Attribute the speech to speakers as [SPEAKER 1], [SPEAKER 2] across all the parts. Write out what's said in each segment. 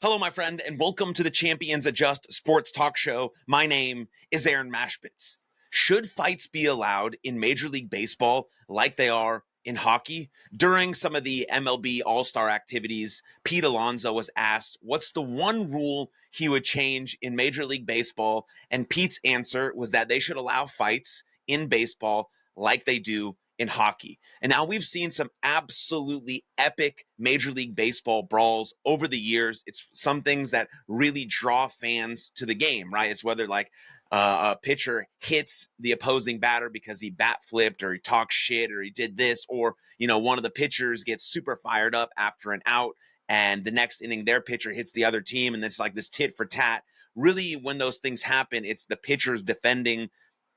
[SPEAKER 1] Hello, my friend, and welcome to the Champions Adjust Sports Talk Show. My name is Aaron Machbitz. Should fights be allowed in Major League Baseball like they are in hockey? During some of the MLB All-Star activities, Pete Alonso was asked what's the one rule he would change in Major League Baseball, and Pete's answer was that they should allow fights in baseball like they do in hockey. And now we've seen some absolutely epic Major League Baseball brawls over the years. It's some things that really draw fans to the game, right? It's whether like a pitcher hits the opposing batter because he bat flipped or he talks shit or he did this, or, one of the pitchers gets super fired up after an out and the next inning their pitcher hits the other team and it's like this tit for tat. Really, when those things happen, it's the pitchers defending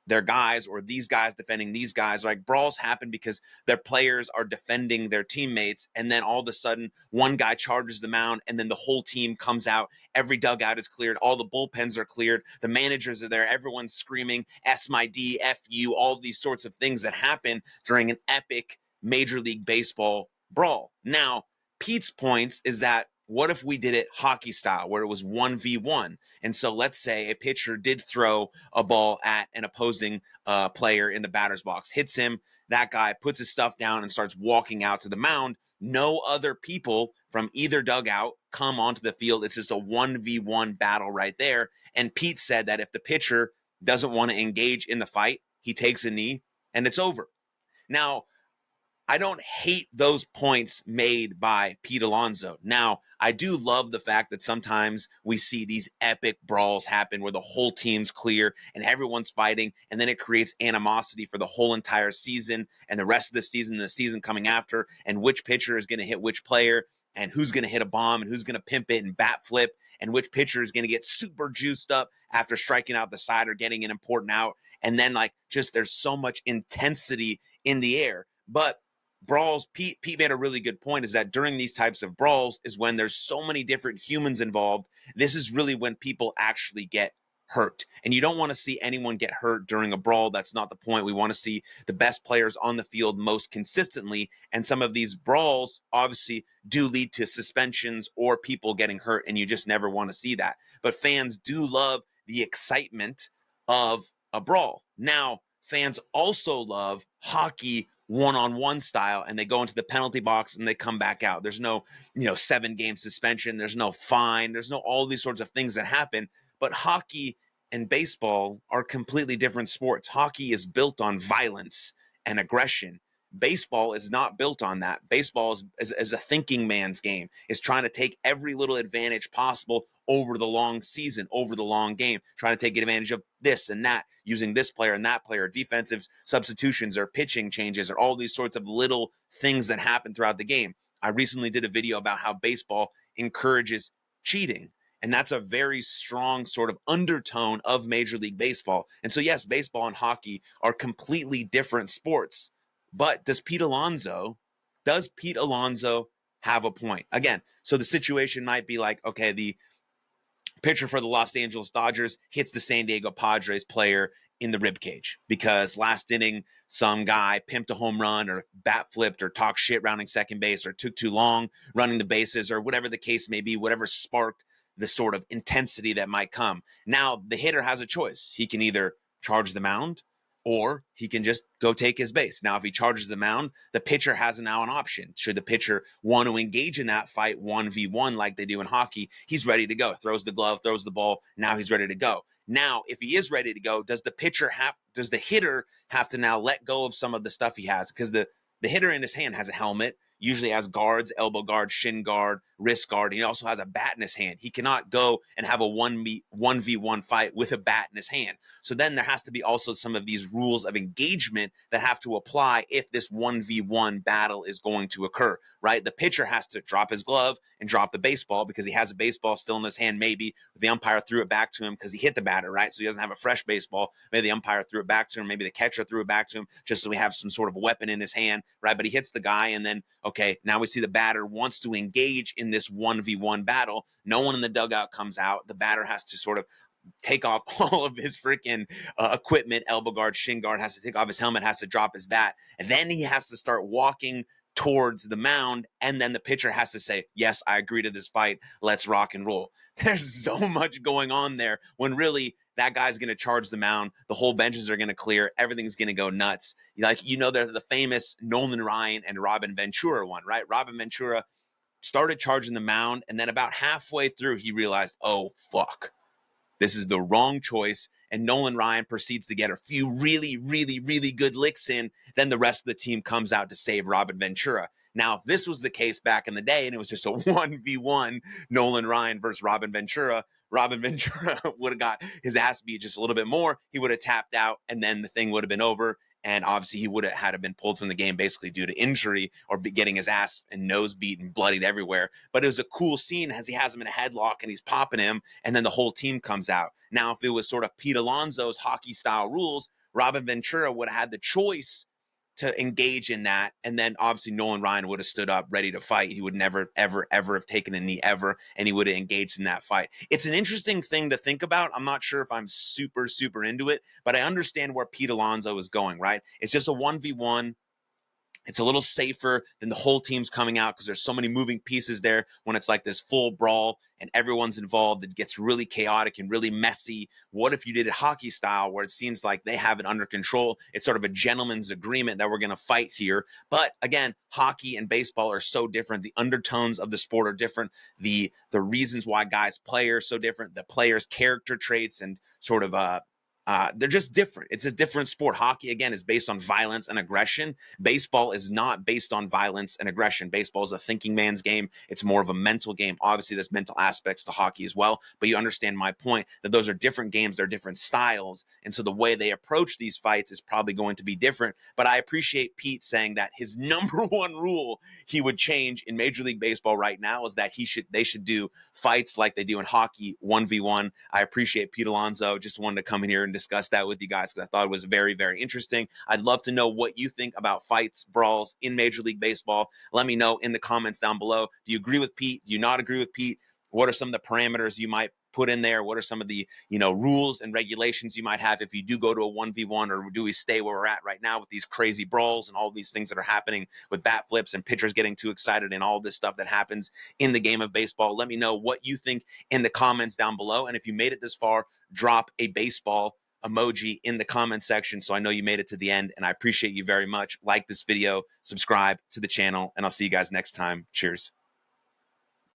[SPEAKER 1] their guys or these guys defending these guys. Like brawls happen because their players are defending their teammates, and then all of a sudden one guy charges the mound and then the whole team comes out. Every dugout is cleared, all the bullpens are cleared, the managers are there, everyone's screaming S my D, F you, all these sorts of things that happen during an epic Major League Baseball brawl. Now, Pete's points is that what if we did it hockey style where it was 1v1? And so let's say a pitcher did throw a ball at an opposing player in the batter's box, hits him, that guy puts his stuff down and starts walking out to the mound. No other people from either dugout come onto the field. It's just a 1v1 battle right there. And Pete said that if the pitcher doesn't want to engage in the fight, he takes a knee and it's over. Now, I don't hate those points made by Pete Alonso. Now, I do love the fact that sometimes we see these epic brawls happen where the whole team's clear and everyone's fighting, and then it creates animosity for the whole entire season and the rest of the season and the season coming after, and which pitcher is going to hit which player and who's going to hit a bomb and who's going to pimp it and bat flip and which pitcher is going to get super juiced up after striking out the side or getting an important out. And then there's so much intensity in the air. But brawls, Pete made a really good point, is that during these types of brawls is when there's so many different humans involved. This is really when people actually get hurt. And you don't want to see anyone get hurt during a brawl. That's not the point. We want to see the best players on the field most consistently. And some of these brawls obviously do lead to suspensions or people getting hurt, and you just never want to see that. But fans do love the excitement of a brawl. Now, fans also love hockey one-on-one style, and they go into the penalty box and they come back out. There's no, 7-game suspension. There's no fine. There's no all these sorts of things that happen. But hockey and baseball are completely different sports. Hockey is built on violence and aggression. Baseball is not built on that. Baseball is a thinking man's game. It's trying to take every little advantage possible over the long season, over the long game, trying to take advantage of this and that, using this player and that player, defensive substitutions or pitching changes or all these sorts of little things that happen throughout the game. I recently did a video about how baseball encourages cheating. And that's a very strong sort of undertone of Major League Baseball. And so, yes, baseball and hockey are completely different sports. But does Pete Alonso have a point? Again, so the situation might be like, okay, the pitcher for the Los Angeles Dodgers hits the San Diego Padres player in the ribcage because last inning some guy pimped a home run or bat flipped or talked shit rounding second base or took too long running the bases or whatever the case may be, whatever sparked the sort of intensity that might come. Now the hitter has a choice. He can either charge the mound or he can just go take his base. Now, if he charges the mound, the pitcher has now an option. Should the pitcher want to engage in that fight 1v1 like they do in hockey, he's ready to go. Throws the glove, throws the ball. Now he's ready to go. Now, if he is ready to go, does the hitter have to now let go of some of the stuff he has? Because the hitter in his hand has a helmet, usually has guards, elbow guard, shin guard, wrist guard. And he also has a bat in his hand. He cannot go and have a 1v1 fight with a bat in his hand. So then there has to be also some of these rules of engagement that have to apply if this 1v1 battle is going to occur, right? The pitcher has to drop his glove and drop the baseball because he has a baseball still in his hand. Maybe the umpire threw it back to him because he hit the batter, right? So he doesn't have a fresh baseball. Maybe the umpire threw it back to him. Maybe the catcher threw it back to him just so we have some sort of weapon in his hand, right? But he hits the guy, and then, okay, now we see the batter wants to engage in this 1v1 battle. No one in the dugout comes out. The batter has to sort of take off all of his freaking equipment, elbow guard, shin guard, has to take off his helmet, has to drop his bat, and then he has to start walking towards the mound, and then the pitcher has to say, yes, I agree to this fight, let's rock and roll. There's so much going on there when really that guy's going to charge the mound, the whole benches are going to clear, everything's going to go nuts. Like, they're the famous Nolan Ryan and Robin Ventura one, right? Robin Ventura started charging the mound, and then about halfway through he realized, oh fuck, this is the wrong choice. And Nolan Ryan proceeds to get a few really, really, really good licks in. Then the rest of the team comes out to save Robin Ventura. Now, if this was the case back in the day and it was just a 1v1 Nolan Ryan versus Robin Ventura would have got his ass beat just a little bit more. He would have tapped out, and then the thing would have been over. And obviously he would have had to been pulled from the game basically due to injury or getting his ass and nose beat and bloodied everywhere. But it was a cool scene as he has him in a headlock and he's popping him, and then the whole team comes out. Now, if it was sort of Pete Alonso's hockey style rules, Robin Ventura would have had the choice to engage in that, and then obviously Nolan Ryan would have stood up ready to fight. He would never, ever, ever have taken a knee ever, and he would have engaged in that fight. It's an interesting thing to think about. I'm not sure if I'm super, super into it, but I understand where Pete Alonso is going, right? It's just a 1v1. It's a little safer than the whole team's coming out because there's so many moving pieces there when it's like this full brawl and everyone's involved. It gets really chaotic and really messy. What if you did it hockey style where it seems like they have it under control? It's sort of a gentleman's agreement that we're going to fight here. But again, hockey and baseball are so different. The undertones of the sport are different. The reasons why guys play are so different. The players' character traits and sort of they're just different. It's a different sport. Hockey, again, is based on violence and aggression. Baseball is not based on violence and aggression. Baseball is a thinking man's game. It's more of a mental game. Obviously, there's mental aspects to hockey as well, but you understand my point that those are different games. They're different styles. And so the way they approach these fights is probably going to be different. But I appreciate Pete saying that his number one rule he would change in Major League Baseball right now is that they should do fights like they do in hockey, 1v1. I appreciate Pete Alonso. Just wanted to come in here and discuss that with you guys because I thought it was very, very interesting. I'd love to know what you think about fights, brawls in Major League Baseball. Let me know in the comments down below. Do you agree with Pete? Do you not agree with Pete? What are some of the parameters you might put in there? What are some of the rules and regulations you might have if you do go to a 1v1, or do we stay where we're at right now with these crazy brawls and all these things that are happening with bat flips and pitchers getting too excited and all this stuff that happens in the game of baseball? Let me know what you think in the comments down below. And if you made it this far, drop a baseball emoji in the comment section so I know you made it to the end, and I appreciate you very much. Like this video, subscribe to the channel, and I'll see you guys next time. Cheers.